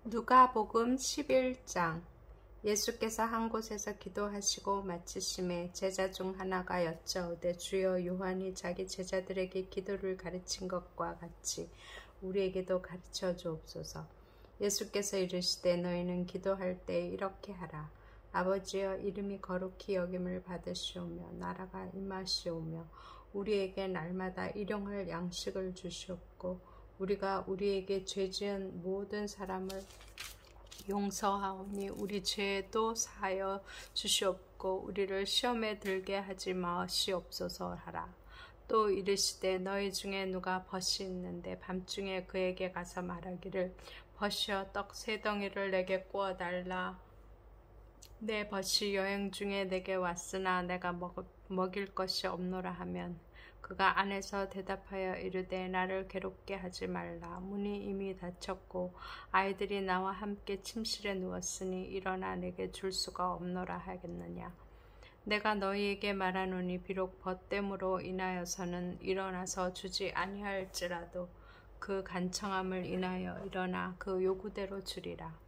누가복음 11장. 예수께서 한 곳에서 기도하시고 마치심에 제자 중 하나가 여짜오되 주여, 요한이 자기 제자들에게 기도를 가르친 것과 같이 우리에게도 가르쳐 주옵소서. 예수께서 이르시되 너희는 기도할 때 이렇게 하라. 아버지여, 이름이 거룩히 여김을 받으시오며 나라가 임하시오며 우리에게 날마다 일용할 양식을 주시옵고 우리가 우리에게 죄 지은 모든 사람을 용서하오니 우리 죄도 사하여 주시옵고 우리를 시험에 들게 하지 마시옵소서 하라. 또 이르시되 너희 중에 누가 벗이 있는데 밤중에 그에게 가서 말하기를 벗이여, 떡 3덩이를 내게 구워달라. 내 벗이 여행 중에 내게 왔으나 내가 먹일 것이 없노라 하면 그가 안에서 대답하여 이르되 나를 괴롭게 하지 말라. 문이 이미 닫혔고 아이들이 나와 함께 침실에 누웠으니 일어나 내게 줄 수가 없노라 하겠느냐. 내가 너희에게 말하노니 비록 벗됨으로 인하여서는 일어나서 주지 아니할지라도 그 간청함을 인하여 일어나 그 요구대로 주리라.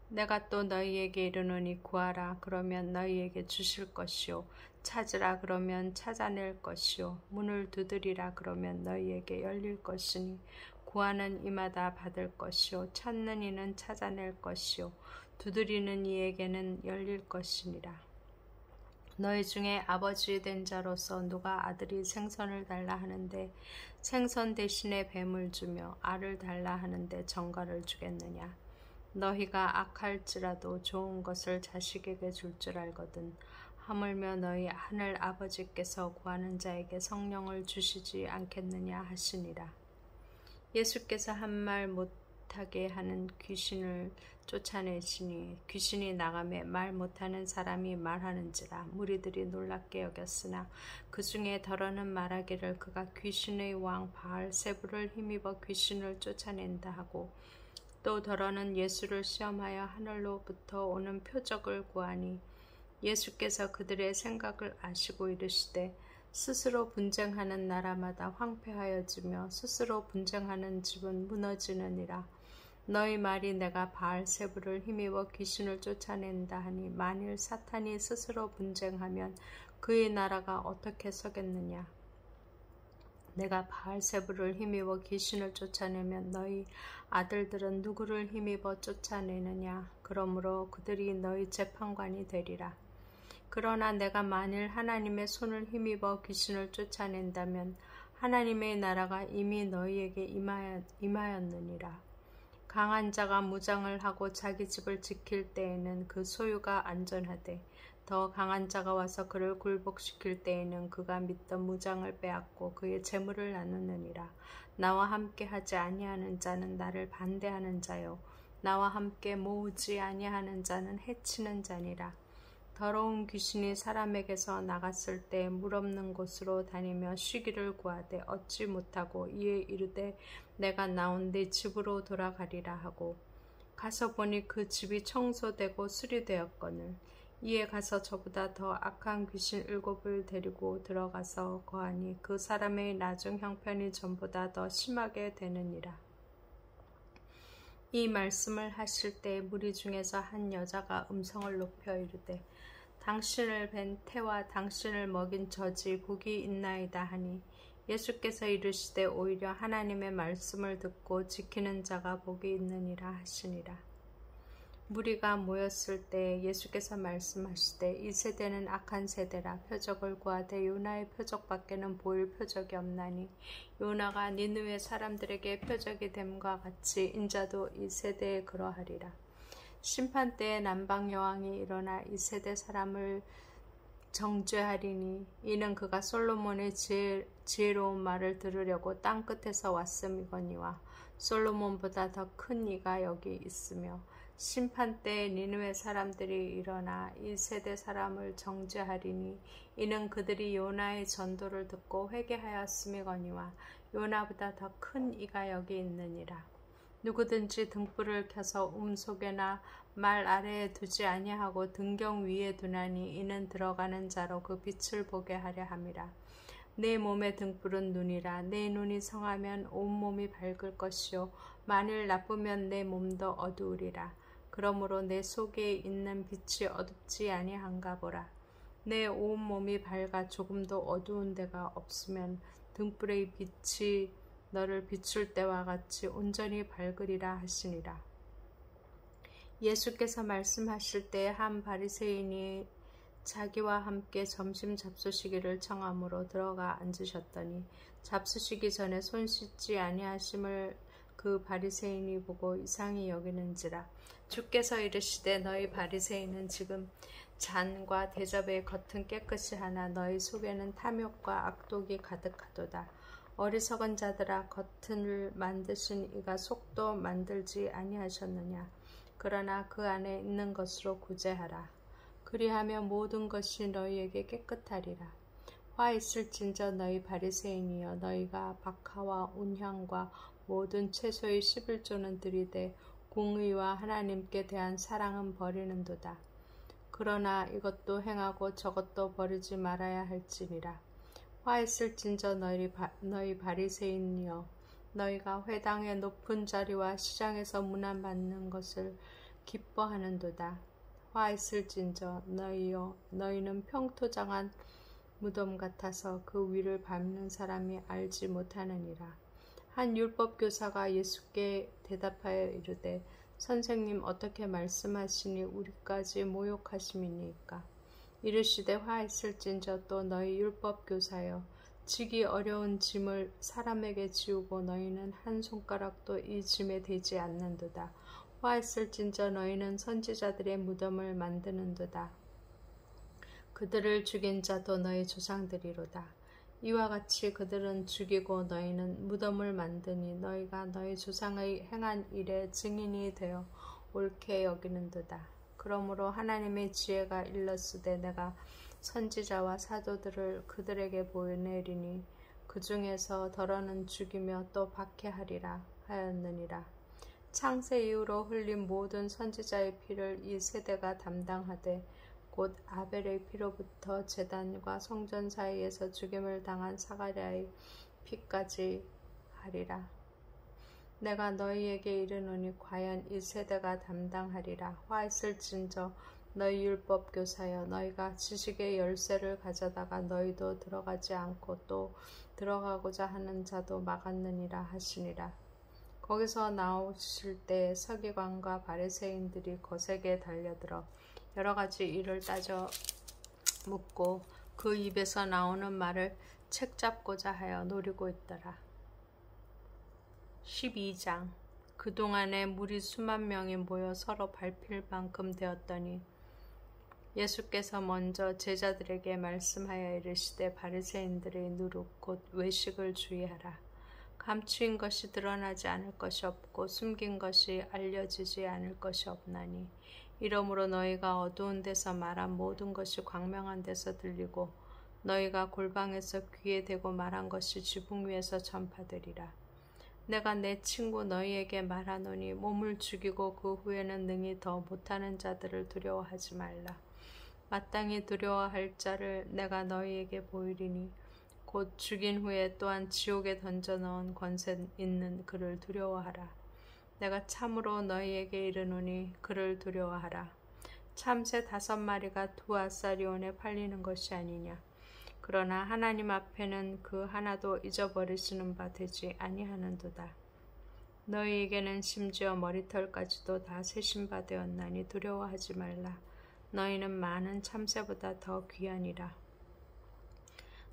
내가 또 너희에게 이르노니 구하라, 그러면 너희에게 주실 것이요. 찾으라, 그러면 찾아낼 것이요. 문을 두드리라, 그러면 너희에게 열릴 것이니 구하는 이마다 받을 것이요. 찾는 이는 찾아낼 것이요. 두드리는 이에게는 열릴 것이니라. 너희 중에 아버지 된 자로서 누가 아들이 생선을 달라 하는데 생선 대신에 뱀을 주며 알을 달라 하는데 정갈을 주겠느냐. 너희가 악할지라도 좋은 것을 자식에게 줄 줄 알거든 하물며 너희 하늘 아버지께서 구하는 자에게 성령을 주시지 않겠느냐 하시니라. 예수께서 한 말 못하게 하는 귀신을 쫓아내시니 귀신이 나가매 말 못하는 사람이 말하는지라. 무리들이 놀랍게 여겼으나 그 중에 더러는 말하기를 그가 귀신의 왕 바알세불을 힘입어 귀신을 쫓아낸다 하고, 또 더러는 예수를 시험하여 하늘로부터 오는 표적을 구하니 예수께서 그들의 생각을 아시고 이르시되 스스로 분쟁하는 나라마다 황폐하여지며 스스로 분쟁하는 집은 무너지느니라. 너희 말이 내가 바알세불을 힘입어 귀신을 쫓아낸다 하니 만일 사탄이 스스로 분쟁하면 그의 나라가 어떻게 서겠느냐. 내가 바알세불을 힘입어 귀신을 쫓아내면 너희 아들들은 누구를 힘입어 쫓아내느냐. 그러므로 그들이 너희 재판관이 되리라. 그러나 내가 만일 하나님의 손을 힘입어 귀신을 쫓아낸다면 하나님의 나라가 이미 너희에게 임하였느니라. 강한 자가 무장을 하고 자기 집을 지킬 때에는 그 소유가 안전하되 더 강한 자가 와서 그를 굴복시킬 때에는 그가 믿던 무장을 빼앗고 그의 재물을 나누느니라. 나와 함께 하지 아니하는 자는 나를 반대하는 자요, 나와 함께 모으지 아니하는 자는 해치는 자니라. 더러운 귀신이 사람에게서 나갔을 때 물 없는 곳으로 다니며 쉬기를 구하되 얻지 못하고 이에 이르되 내가 나온 내 집으로 돌아가리라 하고 가서 보니 그 집이 청소되고 수리되었거늘 이에 가서 저보다 더 악한 귀신 7을 데리고 들어가서 거하니 그 사람의 나중 형편이 전보다 더 심하게 되느니라. 이 말씀을 하실 때 무리 중에서 한 여자가 음성을 높여 이르되 당신을 뵌 태와 당신을 먹인 젖이 복이 있나이다 하니 예수께서 이르시되 오히려 하나님의 말씀을 듣고 지키는 자가 복이 있느니라 하시니라. 무리가 모였을 때 예수께서 말씀하시되 이 세대는 악한 세대라. 표적을 구하되 요나의 표적밖에는 보일 표적이 없나니 요나가 니느웨 사람들에게 표적이 됨과 같이 인자도 이 세대에 그러하리라. 심판 때에 남방 여왕이 일어나 이 세대 사람을 정죄하리니 이는 그가 솔로몬의 지혜로운 말을 들으려고 땅 끝에서 왔음이거니와 솔로몬보다 더 큰 이가 여기 있으며 심판 때에 니느웨 사람들이 일어나 이 세대 사람을 정죄하리니 이는 그들이 요나의 전도를 듣고 회개하였음이거니와 요나보다 더 큰 이가 여기 있느니라. 누구든지 등불을 켜서 속에나 말 아래에 두지 아니하고 등경 위에 두나니 이는 들어가는 자로 그 빛을 보게 하려 함이라. 내 몸의 등불은 눈이라. 내 눈이 성하면 온몸이 밝을 것이요 만일 나쁘면 내 몸도 어두우리라. 그러므로 내 속에 있는 빛이 어둡지 아니한가 보라. 내 온몸이 밝아 조금도 어두운 데가 없으면 등불의 빛이 너를 비출 때와 같이 온전히 밝으리라 하시니라. 예수께서 말씀하실 때 한 바리새인이 자기와 함께 점심 잡수시기를 청함으로 들어가 앉으셨더니 잡수시기 전에 손 씻지 아니하심을 그 바리새인이 보고 이상히 여기는지라. 주께서 이르시되 너희 바리새인은 지금 잔과 대접의 겉은 깨끗이 하나 너희 속에는 탐욕과 악독이 가득하도다. 어리석은 자들아, 겉을 만드신 이가 속도 만들지 아니하셨느냐. 그러나 그 안에 있는 것으로 구제하라. 그리하면 모든 것이 너희에게 깨끗하리라. 화 있을진저 너희 바리새인이여, 너희가 박하와 온향과 모든 채소의 11조는 들이되 공의와 하나님께 대한 사랑은 버리는도다. 그러나 이것도 행하고 저것도 버리지 말아야 할지니라. 화 있을진저 너희 바리새인이여, 너희가 회당의 높은 자리와 시장에서 문안받는 것을 기뻐하는도다. 화 있을진저 너희여, 너희는 평토장한 무덤 같아서 그 위를 밟는 사람이 알지 못하느니라. 한 율법교사가 예수께 대답하여 이르되, 선생님, 어떻게 말씀하시니 우리까지 모욕하심이니까? 이르시되, 화 있을진저 또 너희 율법교사여, 지기 어려운 짐을 사람에게 지우고 너희는 한 손가락도 이 짐에 대지 않는도다. 화 있을진저 너희는 선지자들의 무덤을 만드는도다. 그들을 죽인 자도 너희 조상들이로다. 이와 같이 그들은 죽이고 너희는 무덤을 만드니 너희가 너희 조상의 행한 일의 증인이 되어 옳게 여기는도다. 그러므로 하나님의 지혜가 일렀으되 내가 선지자와 사도들을 그들에게 보내리니 그 중에서 더러는 죽이며 또 박해하리라 하였느니라. 창세 이후로 흘린 모든 선지자의 피를 이 세대가 담당하되 곧 아벨의 피로부터 제단과 성전 사이에서 죽임을 당한 사가랴의 피까지 하리라. 내가 너희에게 이르노니 과연 이 세대가 담당하리라. 화 있을진저 너희 율법교사여, 너희가 지식의 열쇠를 가져다가 너희도 들어가지 않고 또 들어가고자 하는 자도 막았느니라 하시니라. 거기서 나오실 때 서기관과 바리새인들이 거세게 달려들어 여러 가지 일을 따져 묻고 그 입에서 나오는 말을 책잡고자 하여 노리고 있더라. 12장. 그동안에 무리 수만 명이 모여 서로 밟힐 만큼 되었더니 예수께서 먼저 제자들에게 말씀하여 이르시되, 바리새인들의 누룩 곧 외식을 주의하라. 감추인 것이 드러나지 않을 것이 없고 숨긴 것이 알려지지 않을 것이 없나니, 이러므로 너희가 어두운 데서 말한 모든 것이 광명한 데서 들리고 너희가 골방에서 귀에 대고 말한 것이 지붕 위에서 전파되리라. 내가 내 친구 너희에게 말하노니 몸을 죽이고 그 후에는 능히 더 못하는 자들을 두려워하지 말라. 마땅히 두려워할 자를 내가 너희에게 보이리니 곧 죽인 후에 또한 지옥에 던져넣은 권세 있는 그를 두려워하라. 내가 참으로 너희에게 이르노니 그를 두려워하라. 참새 5마리가 2아사리온에 팔리는 것이 아니냐. 그러나 하나님 앞에는 그 하나도 잊어버리시는 바 되지 아니하는도다. 너희에게는 심지어 머리털까지도 다 세신 바 되었나니 두려워하지 말라. 너희는 많은 참새보다 더 귀하니라.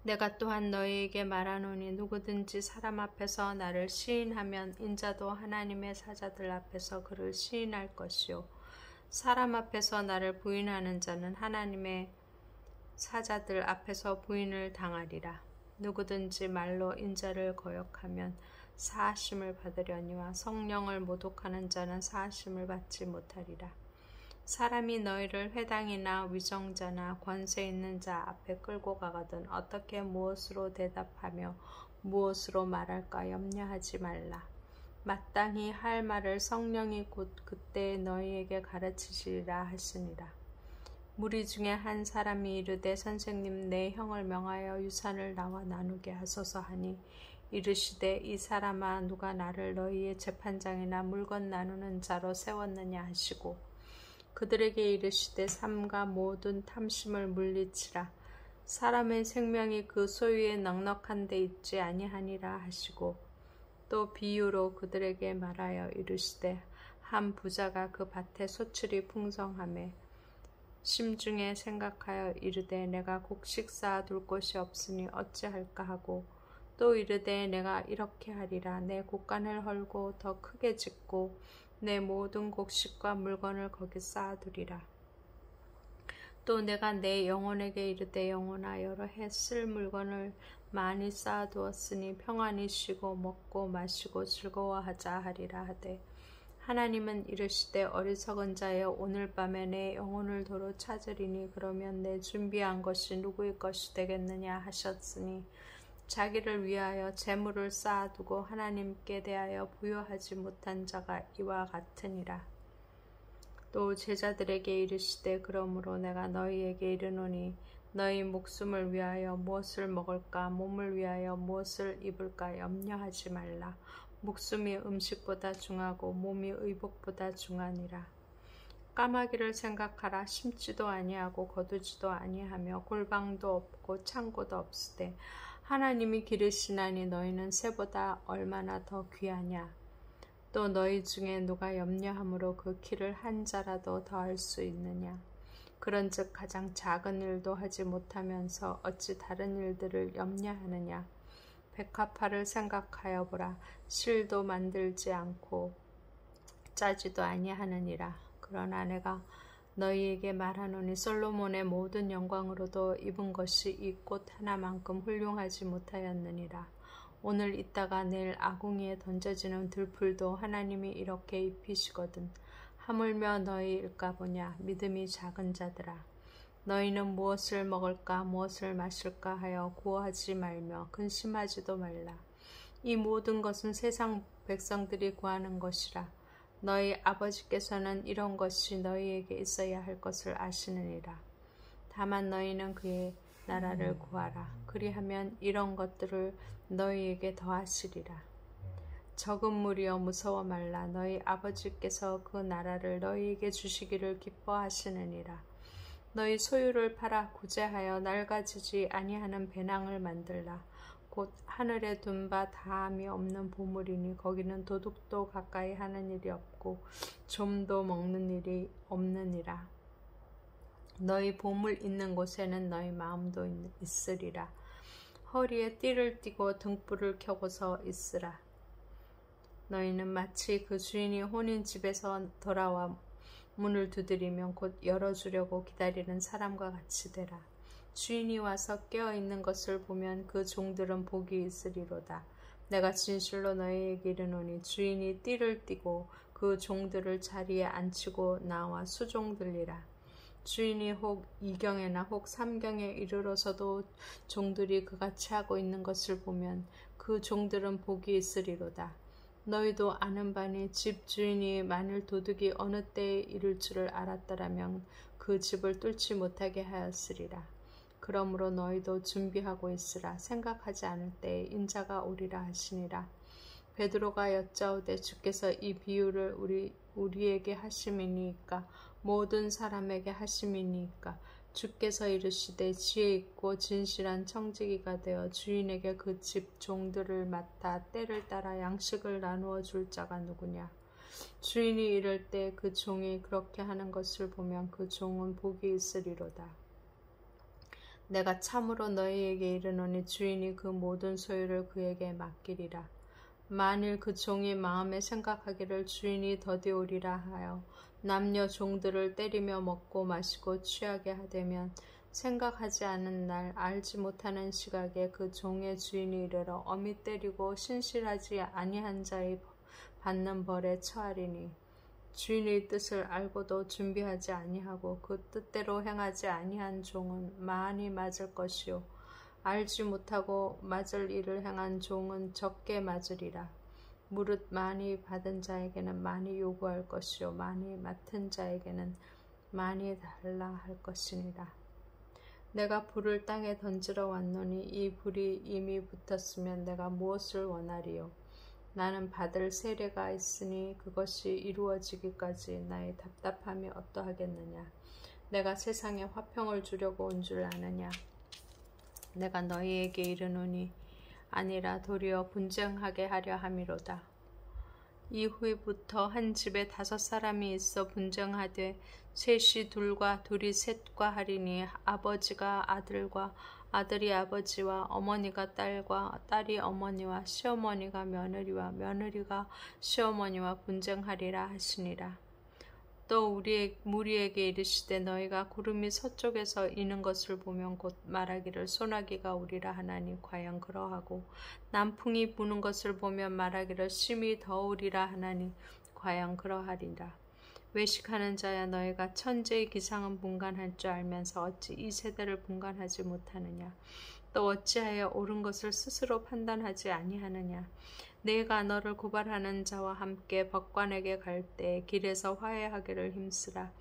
내가 또한 너희에게 말하노니 누구든지 사람 앞에서 나를 시인하면 인자도 하나님의 사자들 앞에서 그를 시인할 것이요, 사람 앞에서 나를 부인하는 자는 하나님의 사자들 앞에서 부인을 당하리라. 누구든지 말로 인자를 거역하면 사하심을 받으려니와 성령을 모독하는 자는 사하심을 받지 못하리라. 사람이 너희를 회당이나 위정자나 권세 있는 자 앞에 끌고 가거든 어떻게 무엇으로 대답하며 무엇으로 말할까 염려하지 말라. 마땅히 할 말을 성령이 곧 그때 너희에게 가르치시리라 하시니라. 무리 중에 한 사람이 이르되 선생님 내 형을 명하여 유산을 나와 나누게 하소서 하니 이르시되 이 사람아 누가 나를 너희의 재판장이나 물건 나누는 자로 세웠느냐 하시고 그들에게 이르시되 삼가 모든 탐심을 물리치라. 사람의 생명이 그 소유에 넉넉한 데 있지 아니하니라 하시고 또 비유로 그들에게 말하여 이르시되 한 부자가 그 밭에 소출이 풍성하매 심중에 생각하여 이르되 내가 곡식 쌓아둘 곳이 없으니 어찌할까 하고 또 이르되 내가 이렇게 하리라. 내 곡간을 헐고 더 크게 짓고 내 모든 곡식과 물건을 거기 쌓아두리라. 또 내가 내 영혼에게 이르되 영혼아 여러 해 쓸 물건을 많이 쌓아두었으니 평안히 쉬고 먹고 마시고 즐거워하자 하리라 하되 하나님은 이르시되 어리석은 자여 오늘 밤에 내 영혼을 도로 찾으리니 그러면 내 준비한 것이 누구의 것이 되겠느냐 하셨으니 자기를 위하여 재물을 쌓아두고 하나님께 대하여 부여하지 못한 자가 이와 같으니라. 또 제자들에게 이르시되 그러므로 내가 너희에게 이르노니 너희 목숨을 위하여 무엇을 먹을까 몸을 위하여 무엇을 입을까 염려하지 말라. 목숨이 음식보다 중하고 몸이 의복보다 중하니라. 까마귀를 생각하라. 심지도 아니하고 거두지도 아니하며 골방도 없고 창고도 없으되 하나님이 기르시나니 너희는 새보다 얼마나 더 귀하냐. 또 너희 중에 누가 염려함으로 그 키를 한 자라도 더할 수 있느냐. 그런즉 가장 작은 일도 하지 못하면서 어찌 다른 일들을 염려하느냐. 백합화를 생각하여 보라. 실도 만들지 않고 짜지도 아니하느니라. 그러나 내가 너희에게 말하노니 솔로몬의 모든 영광으로도 입은 것이 이 꽃 하나만큼 훌륭하지 못하였느니라. 오늘 있다가 내일 아궁이에 던져지는 들풀도 하나님이 이렇게 입히시거든. 하물며 너희일까 보냐. 믿음이 작은 자들아. 너희는 무엇을 먹을까 무엇을 마실까 하여 구하지 말며 근심하지도 말라. 이 모든 것은 세상 백성들이 구하는 것이라. 너희 아버지께서는 이런 것이 너희에게 있어야 할 것을 아시느니라. 다만 너희는 그의 나라를 구하라. 그리하면 이런 것들을 너희에게 더하시리라. 적은 무리여 무서워 말라. 너희 아버지께서 그 나라를 너희에게 주시기를 기뻐하시느니라. 너희 소유를 팔아 구제하여 낡아지지 아니하는 배낭을 만들라. 곧 하늘에 둔 바 다함이 없는 보물이니 거기는 도둑도 가까이 하는 일이 없고 좀도 먹는 일이 없느니라. 너희 보물 있는 곳에는 너희 마음도 있으리라. 허리에 띠를 띠고 등불을 켜고서 있으라. 너희는 마치 그 주인이 혼인 집에서 돌아와 문을 두드리면 곧 열어주려고 기다리는 사람과 같이 되라. 주인이 와서 깨어있는 것을 보면 그 종들은 복이 있으리로다. 내가 진실로 너희에게 이르노니 주인이 띠를 띠고 그 종들을 자리에 앉히고 나와 수종들리라. 주인이 혹 2경에나 혹 3경에 이르러서도 종들이 그같이 하고 있는 것을 보면 그 종들은 복이 있으리로다. 너희도 아는 바니 집 주인이 만일 도둑이 어느 때에 이를 줄을 알았더라면 그 집을 뚫지 못하게 하였으리라. 그러므로 너희도 준비하고 있으라. 생각하지 않을 때에 인자가 오리라 하시니라. 베드로가 여짜오되 주께서 이 비유를 우리에게 하심이니까 모든 사람에게 하심이니까 주께서 이르시되 지혜 있고 진실한 청지기가 되어 주인에게 그 집 종들을 맡아 때를 따라 양식을 나누어 줄 자가 누구냐. 주인이 이럴 때 그 종이 그렇게 하는 것을 보면 그 종은 복이 있으리로다. 내가 참으로 너희에게 이르노니 주인이 그 모든 소유를 그에게 맡기리라. 만일 그 종이 마음에 생각하기를 주인이 더디오리라 하여 남녀 종들을 때리며 먹고 마시고 취하게 하되면 생각하지 않은 날 알지 못하는 시각에 그 종의 주인이 이르러 엄히 때리고 신실하지 아니한 자의 받는 벌에 처하리니 주인의 뜻을 알고도 준비하지 아니하고 그 뜻대로 행하지 아니한 종은 많이 맞을 것이요 알지 못하고 맞을 일을 행한 종은 적게 맞으리라. 무릇 많이 받은 자에게는 많이 요구할 것이요 많이 맡은 자에게는 많이 달라 할 것이니라. 내가 불을 땅에 던지러 왔노니 이 불이 이미 붙었으면 내가 무엇을 원하리요? 나는 받을 세례가 있으니 그것이 이루어지기까지 나의 답답함이 어떠하겠느냐? 내가 세상에 화평을 주려고 온 줄 아느냐? 내가 너희에게 이르노니 아니라 도리어 분쟁하게 하려 함이로다. 이후부터 한 집에 5사람이 있어 분쟁하되 셋이 둘과 둘이 셋과 하리니 아버지가 아들과 아들이 아버지와 어머니가 딸과 딸이 어머니와 시어머니가 며느리와 며느리가 시어머니와 분쟁하리라 하시니라. 또 무리에게 이르시되 너희가 구름이 서쪽에서 이는 것을 보면 곧 말하기를 소나기가 오리라 하나니 과연 그러하고 남풍이 부는 것을 보면 말하기를 심히 더우리라 하나니 과연 그러하리라. 외식하는 자야 너희가 천재의 기상은 분간할 줄 알면서 어찌 이 세대를 분간하지 못하느냐? 또 어찌하여 옳은 것을 스스로 판단하지 아니하느냐? 내가 너를 고발하는 자와 함께 법관에게 갈 때 길에서 화해하기를 힘쓰라.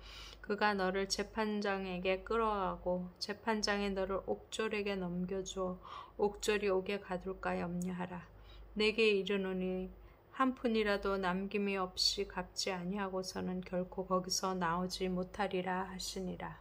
그가 너를 재판장에게 끌어가고 재판장이 너를 옥졸에게 넘겨주어 옥졸이 옥에 가둘까 염려하라. 내게 이르노니 한 푼이라도 남김이 없이 갚지 아니하고서는 결코 거기서 나오지 못하리라 하시니라.